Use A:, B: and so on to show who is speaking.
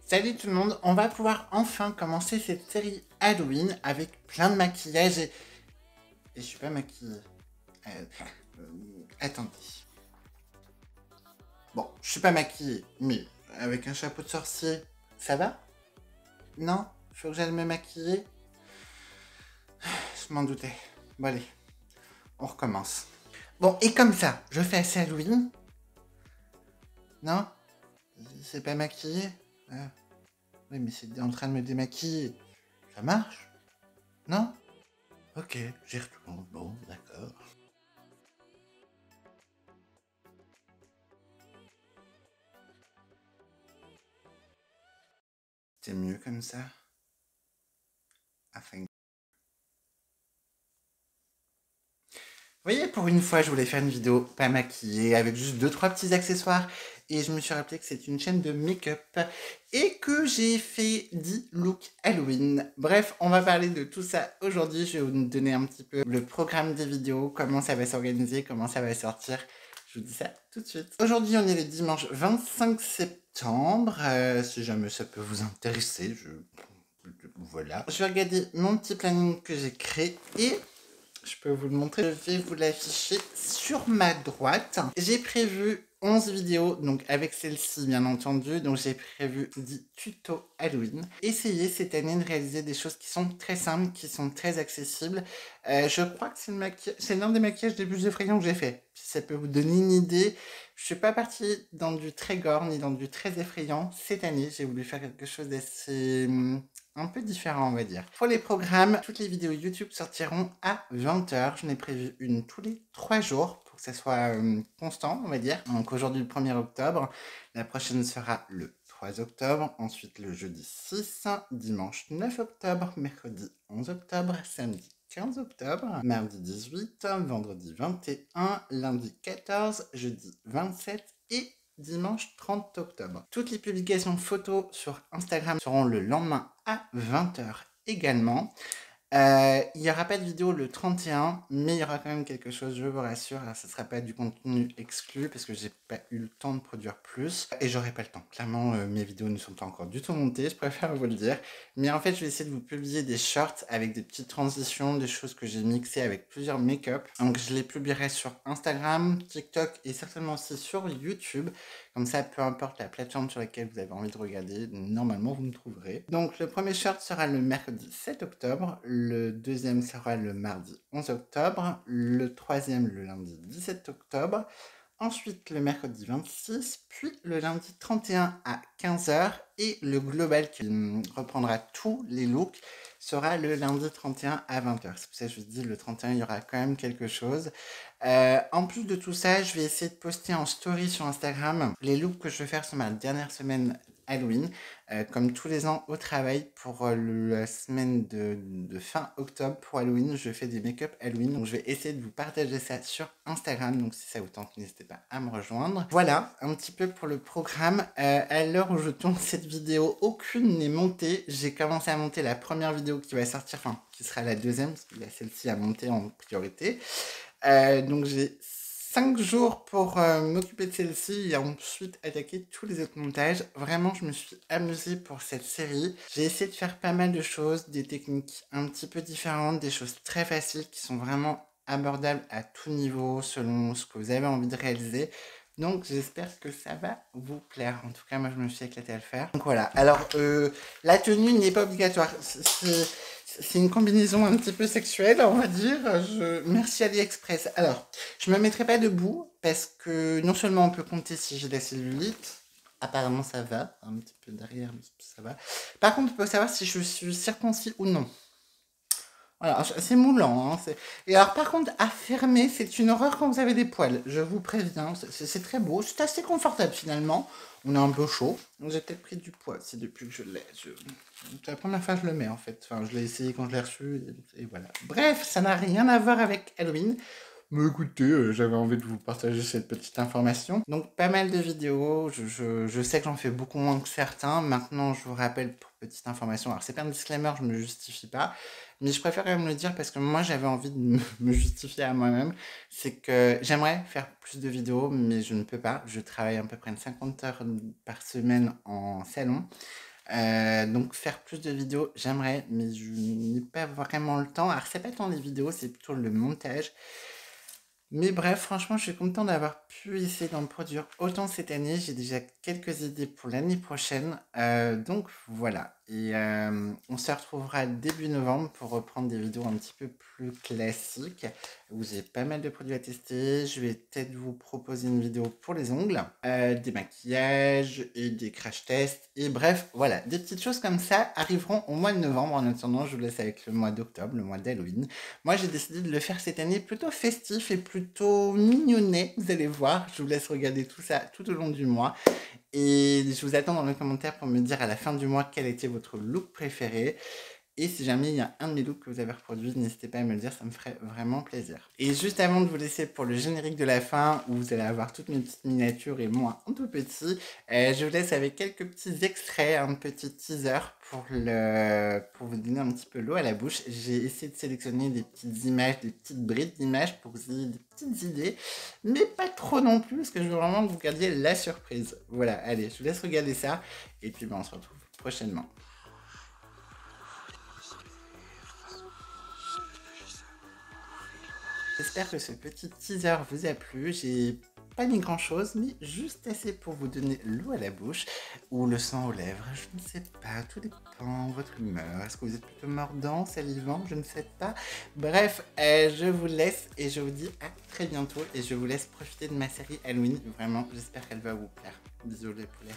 A: Salut tout le monde, on va pouvoir enfin commencer cette série Halloween avec plein de maquillage et je suis pas maquillée. Attendez. Bon, je suis pas maquillée, mais avec un chapeau de sorcier, ça va? Non? Faut que j'aille me maquiller? Je m'en doutais. Bon allez, on recommence. Bon, et comme ça, je fais assez Halloween? Non? C'est pas maquillé? Oui, mais c'est en train de me démaquiller. Ça marche? Non? Ok, j'y retourne. Bon, d'accord. C'est mieux comme ça? Afin. Vous voyez, pour une fois, je voulais faire une vidéo pas maquillée, avec juste 2-3 petits accessoires. Et je me suis rappelé que c'est une chaîne de make-up et que j'ai fait 10 looks Halloween. Bref, on va parler de tout ça aujourd'hui. Je vais vous donner un petit peu le programme des vidéos, comment ça va s'organiser, comment ça va sortir. Je vous dis ça tout de suite. Aujourd'hui, on est le dimanche 25 septembre. Si jamais ça peut vous intéresser, voilà. Je vais regarder mon petit planning que j'ai créé et je peux vous le montrer. Je vais vous l'afficher sur ma droite. J'ai prévu 11 vidéos, donc avec celle-ci bien entendu. Donc j'ai prévu 10 tutos Halloween. Essayez cette année de réaliser des choses qui sont très simples, qui sont très accessibles. Je crois que c'est l'un des maquillages les plus effrayants que j'ai fait. Si ça peut vous donner une idée, je suis pas partie dans du très gore ni dans du très effrayant. Cette année, j'ai voulu faire quelque chose d'assez un peu différent, on va dire. Pour les programmes, toutes les vidéos YouTube sortiront à 20h. Je n'ai prévu une tous les 3 jours pour que ça soit constant, on va dire. Donc aujourd'hui le 1er octobre, la prochaine sera le 3 octobre, ensuite le jeudi 6, dimanche 9 octobre, mercredi 11 octobre, samedi 15 octobre, mardi 18, vendredi 21, lundi 14, jeudi 27 et dimanche 30 octobre. Toutes les publications photos sur Instagram seront le lendemain à 20h également. Il n'y aura pas de vidéo le 31, mais il y aura quand même quelque chose, je vous rassure. Alors, ce ne sera pas du contenu exclu parce que j'ai pas eu le temps de produire plus et j'aurai pas le temps. Clairement, mes vidéos ne sont pas encore du tout montées, je préfère vous le dire. Mais en fait, je vais essayer de vous publier des shorts avec des petites transitions, des choses que j'ai mixées avec plusieurs make-up. Donc, je les publierai sur Instagram, TikTok et certainement aussi sur YouTube. Comme ça, peu importe la plateforme sur laquelle vous avez envie de regarder, normalement, vous me trouverez. Donc, le premier short sera le mercredi 7 octobre. Le deuxième sera le mardi 11 octobre. Le troisième, le lundi 17 octobre. Ensuite, le mercredi 26, puis le lundi 31 à 15h. Et le global qui reprendra tous les looks sera le lundi 31 à 20h. C'est pour ça que je vous dis, le 31, il y aura quand même quelque chose. En plus de tout ça, je vais essayer de poster en story sur Instagram les looks que je vais faire sur ma dernière semaine Halloween, comme tous les ans au travail pour la semaine de fin octobre pour Halloween. Je fais des make-up Halloween, donc je vais essayer de vous partager ça sur Instagram, donc si ça vous tente, n'hésitez pas à me rejoindre. Voilà, un petit peu pour le programme. À l'heure où je tourne cette vidéo, aucune n'est montée. J'ai commencé à monter la première vidéo qui va sortir, enfin, qui sera la deuxième, parce qu'il y a celle-ci à monter en priorité. Donc j'ai 5 jours pour m'occuper de celle-ci et ensuite attaquer tous les autres montages. Vraiment, je me suis amusée pour cette série. J'ai essayé de faire pas mal de choses, des techniques un petit peu différentes, des choses très faciles qui sont vraiment abordables à tout niveau selon ce que vous avez envie de réaliser. Donc j'espère que ça va vous plaire. En tout cas, moi je me suis éclatée à le faire. Donc voilà. Alors, la tenue n'est pas obligatoire. C'est une combinaison un petit peu sexuelle, on va dire. Merci AliExpress. Alors, je me mettrai pas debout parce que non seulement on peut compter si j'ai de la cellulite, apparemment ça va, un petit peu derrière, mais ça va. Par contre, on peut savoir si je suis circoncis ou non. Voilà, c'est moulant. Hein, et alors, par contre, à fermer, c'est une horreur quand vous avez des poils. Je vous préviens, c'est très beau. C'est assez confortable finalement. On est un peu chaud. Donc, j'ai peut-être pris du poids. C'est depuis que je l'ai. C'est la première fois que je le mets en fait. Enfin, je l'ai essayé quand je l'ai reçu. Et voilà. Bref, ça n'a rien à voir avec Halloween. Mais écoutez, j'avais envie de vous partager cette petite information. Donc, pas mal de vidéos. Je sais que j'en fais beaucoup moins que certains. Maintenant, je vous rappelle pour petite information. Alors, c'est pas un disclaimer, je me justifie pas. Mais je préfère quand même le dire parce que moi, j'avais envie de me justifier à moi-même. C'est que j'aimerais faire plus de vidéos, mais je ne peux pas. Je travaille à peu près 50 heures par semaine en salon. Donc faire plus de vidéos, j'aimerais, mais je n'ai pas vraiment le temps. Alors c'est pas tant les vidéos, c'est plutôt le montage. Mais bref, franchement, je suis content d'avoir pu essayer d'en produire autant cette année. J'ai déjà quelques idées pour l'année prochaine. Donc voilà. Et on se retrouvera début novembre pour reprendre des vidéos un petit peu plus classiques, où j'ai pas mal de produits à tester. Je vais peut-être vous proposer une vidéo pour les ongles, des maquillages et des crash tests. Et bref, voilà, des petites choses comme ça arriveront au mois de novembre. En attendant, je vous laisse avec le mois d'octobre, le mois d'Halloween. Moi, j'ai décidé de le faire cette année plutôt festif et plutôt mignonnet. Vous allez voir, je vous laisse regarder tout ça tout au long du mois. Et je vous attends dans les commentaires pour me dire à la fin du mois quel était votre look préféré. Et si jamais il y a un de mes looks que vous avez reproduit, n'hésitez pas à me le dire, ça me ferait vraiment plaisir. Et juste avant de vous laisser pour le générique de la fin, où vous allez avoir toutes mes petites miniatures et moi en tout petit, je vous laisse avec quelques petits extraits, un petit teaser pour vous donner un petit peu l'eau à la bouche. J'ai essayé de sélectionner des petites images, des petites brides d'images pour que vous ayez des petites idées, mais pas trop non plus, parce que je veux vraiment que vous gardiez la surprise. Voilà, allez, je vous laisse regarder ça, et puis on se retrouve prochainement. J'espère que ce petit teaser vous a plu. J'ai pas mis grand chose, mais juste assez pour vous donner l'eau à la bouche ou le sang aux lèvres. Je ne sais pas, tout dépend de votre humeur. Est-ce que vous êtes plutôt mordant, salivant? Je ne sais pas. Bref, je vous laisse et je vous dis à très bientôt. Et je vous laisse profiter de ma série Halloween. Vraiment, j'espère qu'elle va vous plaire. Bisous les poulets.